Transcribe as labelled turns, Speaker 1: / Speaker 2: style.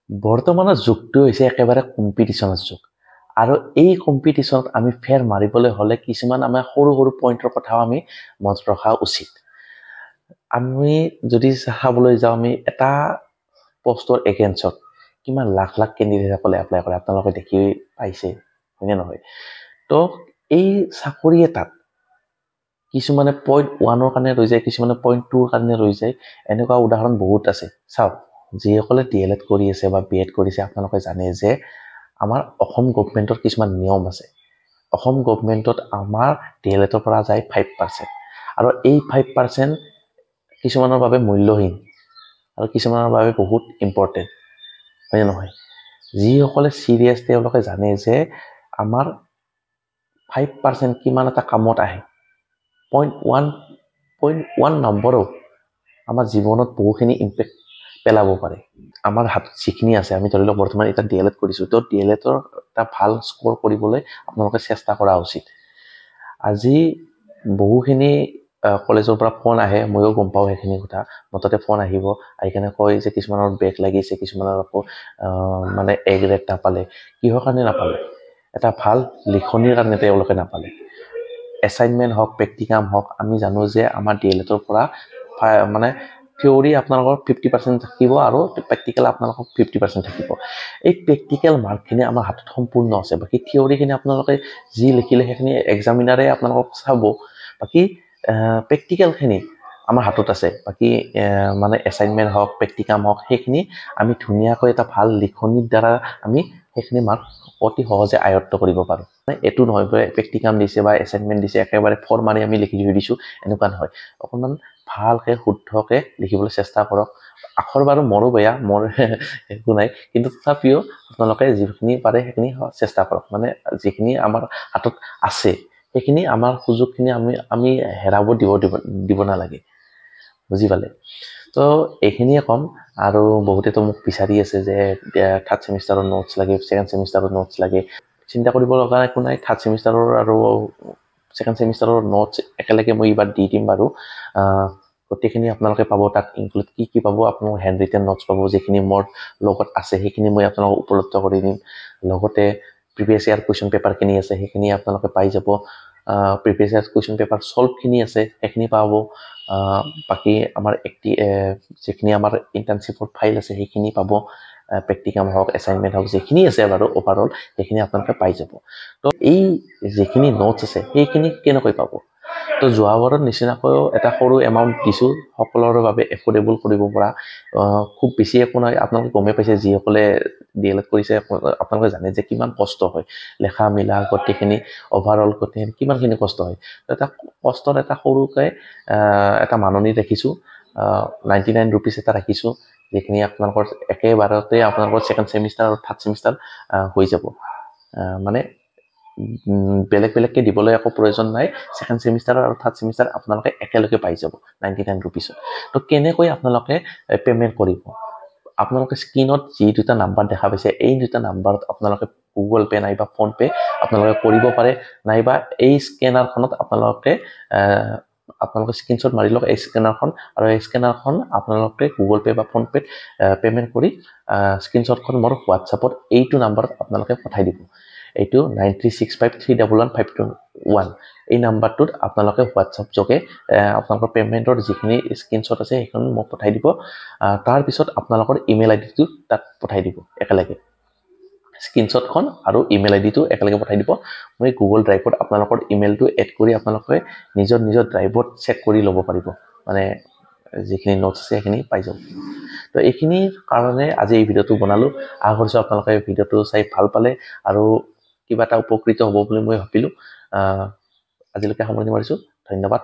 Speaker 1: বৰ্তমানৰ যুগটো হৈছে একেবাৰে কম্পিটিশ্যনৰ যুগ আৰু এই কম্পিটিশ্যনত আমি ফেৰ মাৰিবলৈ হ'লে কিছুমান আমাৰ সৰু সৰু পইণ্টৰ কথাও আমি মনত ৰখা উচিত আমি যদি চাবলৈ যাওঁ আমি এটা পোষ্টৰ এগেইনষ্টত কিমান লাখ লাখ কেণ্ডিডেটসকলে এপ্লাই কৰে আপোনালোকে দেখি পাইছে হয়নে নহয় তো এই চাকৰি এটাত কিছুমানে পইণ্ট 1ৰ কাৰণে ৰৈ যায় কিছুমানে পইণ্ট 2ৰ কাৰণে ৰৈ যায় এনেকুৱা উদাহৰণ বহুত আছে চাওক যিসকলে DLED কৰি আছে বা BEd কৰিছে আপোনালোকে জানে যে আমাৰ অসম গভৰ্ণমেণ্টৰ কিছুমান নিয়ম আছে অসম গভৰ্ণমেণ্টত আমাৰ DLEDৰ পৰা যায় 5% আৰু এই 5% কিছুমানৰ বাবে মূল্যহীন আৰু কিছুমানৰ বাবে বহুত ইম্পৰ্টেন্ট হয় নহয় যিসকলে সিৰিয়াছ তেওঁলোকে জানে যে আমাৰ 5% কিমান এটা কামত আহে 0.1 নম্বৰো আমাৰ জীৱনত বহুখিনি ইম্পেক্ট পেলাব পাৰে আমাৰ হাত যিখিনি আছে আমি ধৰি লওক বৰ্তমান এটা DLED কৰিছো তো DLEDৰ এটা ভাল স্কোৰ কৰিবলৈ আপোনালোকে চেষ্টা কৰা উচিত আজি বহুখিনি কলেজৰ পৰা ফোন আহে ময়ো গম পাওঁ সেইখিনি কথা মততে ফোন আহিব আইকানে কয় যে কিছুমানৰ বেক লাগিছে কিছুমানৰ আকৌ মানে এ গ্ৰেড নাপালে কিহৰ কাৰণে নাপালে এটা ভাল লিখনিৰ কাৰণে তেওঁলোকে নাপালে এছাইনমেণ্ট হওক প্ৰেক্টিকাম হওক আমি জানো যে আমাৰ DLEDৰ পৰা মানে থিওৰি আপোনালোকৰ 50% থাকিব আৰু প্ৰেক্টিকেল আপোনালোকৰ 50% থাকিব এই প্ৰেক্টিকেল মাৰ্কখিনি আমাৰ হাতত সম্পূৰ্ণ আছে বাকি থিওৰিখিনি আপোনালোকে যি লিখিলে সেইখিনি এক্সামিনাৰে আপোনালোকক চাব বাকি প্ৰেক্টিকেলখিনি আমাৰ হাতত আছে বাকি মানে এছাইনমেণ্ট হওক প্ৰেক্টিকাম হওক সেইখিনি আমি ধুনীয়াকৈ এটা ভাল লিখনিৰ দ্বাৰা আমি সেইখিনি মাৰ্ক অতি সহজে আয়ত্ত কৰিব পাৰো এটো নহয় যে প্ৰেক্টিকাম দিছে বা এছাইনমেণ্ট দিছে একেবাৰে ফৰ মাৰি আমি লিখি দিছো এনেকুৱা নহয় অকমান ভালকে শুদ্ধকে লিখিবলৈ চেষ্টা কৰক আখৰ বাৰু মোৰো বেয়া মোৰ একো নাই কিন্তু তথাপিও আপোনালোকে যিখিনি পাৰে সেইখিনি চেষ্টা কৰক মানে যিখিনি আমাৰ হাতত আছে সেইখিনি আমাৰ সুযোগখিনি আমি হেৰাব দিব নালাগে বুজি পালে তো এইখিনিয়ে কম আৰু বহুতেতো মোক বিচাৰি আছে যে থাৰ্ড সেমিষ্টাৰৰ নোটছ লাগে সেকেন্ড সেমিষ্টাৰৰ নোটছ লাগে চিন্তা কৰিব লগা একো নাই থাৰ্ড সেমিষ্টাৰৰ আৰু সেকেন্ড সেমিষ্টাৰৰ নোটছ একেলগে মই এবাৰ দি দিম বাৰু গোটেইখিনি আপোনালোকে পাব তাত ইনক্লুড কি পাব আপোনালোক হ্যান্ড ৰিটেন নোটছ পাব যিখিনি মোৰ লগত আছে সেইখিনি মই আপোনালোকক উপলব্ধ কৰি দিম লগতে প্ৰিভিয়াছ ইয়াৰ কোৱেশ্চন পেপাৰখিনি আছে সেইখিনি আপোনালোকে পাই যাব প্ৰিভিয়াছ ইয়াৰ কোৱেশ্চন পেপাৰ সলভখিনি আছে সেইখিনি পাব বাকি আমাৰ যিখিনি আমাৰ ইন্টাৰ্নশিপৰ ফাইল আছে সেইখিনি পাব প্ৰেক্টিকাম হওক এছাইনমেণ্ট হওক যিখিনি আছে বাৰু ওভাৰঅল সেইখিনি আপোনালোকে পাই যাব তো এই যিখিনি নোটছ আছে সেইখিনি কেনেকৈ পাব তো যোৱাবাৰৰ নিচিনাকৈ এটা সৰু এমাউন্ট দিছো সকলোৰে বাবে এফৰ্ডেবল কৰিব পৰা খুব বেছি একো নাই আপোনালোকে গমে পাইছে যিসকলে DLED কৰিছে আপোনালোকে জানে যে কিমান কষ্ট হয় লেখা মিলা গোটেইখিনি ওভাৰঅল গোটেইখিনি কিমানখিনি কষ্ট হয় এটা কষ্টৰ এটা সৰুকৈ এটা মাননি ৰাখিছো 99 rupees এটা ৰাখিছো যিখিনি আপোনালোকৰ একেবাৰতে আপোনালোকৰ সেকেন্ড সেমিষ্টাৰ আৰু থাৰ্ড সেমিষ্টাৰ হৈ যাব মানে বেলেগ বেলেগকে দিবলৈ একো প্ৰয়োজন নাই সেকেন্ড সেমিষ্টাৰ আৰু থাৰ্ড সেমিষ্টাৰ আপোনালোকে একেলগে পাই যাব 99 rupees তো কেনেকৈ আপোনালোকে পেমেন্ট কৰিব আপোনালোকে স্ক্ৰিনত যি দুটা নাম্বাৰ দেখা পাইছে এই দুটা নাম্বাৰত আপোনালোকে গুগল পে নাইবা ফোন পে আপোনালোকে কৰিব পাৰে নাইবা এই স্ক্যানাৰখনত আপোনালোকে স্ক্ৰিনশ্বট মাৰি লওক এই স্ক্যানাৰখন আৰু এই স্ক্যানাৰখন আপোনালোকে গুগল পে বা ফোন পে পেমেন্ট কৰি স্ক্ৰিনশ্বটখন মোৰ হোৱাটছআপত এইটো নাম্বাৰত আপোনালোকে পঠাই দিব এইটো 9365311521 এই নাম্বাৰটোত আপোনালোকে হোৱাটছআপ যোগে আপোনালোকৰ পেমেন্টৰ যিখিনি স্ক্ৰিনশ্বট আছে সেইখন মোক পঠাই দিব তাৰ পিছত আপোনালোকৰ ইমেইল আইডিটো তাত পঠাই দিব একেলগে স্ক্ৰিনশ্বটখন আৰু ইমেইল আইডিটো একেলগে পঠাই দিব মই গুগল ড্ৰাইভত আপোনালোকৰ ইমেইলটো এড কৰি আপোনালোকে নিজৰ ড্ৰাইভত চেক কৰি ল'ব পাৰিব মানে যিখিনি নোটছ আছে সেইখিনি পাই যাব তো এইখিনিৰ কাৰণে আজি এই ভিডিঅটো বনালো আশা কৰিছো আপোনালোকে ভিডিঅটো চাই ভাল পালে আৰু কিবা এটা উপকৃত হ'ব বুলি মই ভাবিলো আজিলৈকে সামৰণি মাৰিছো ধন্যবাদ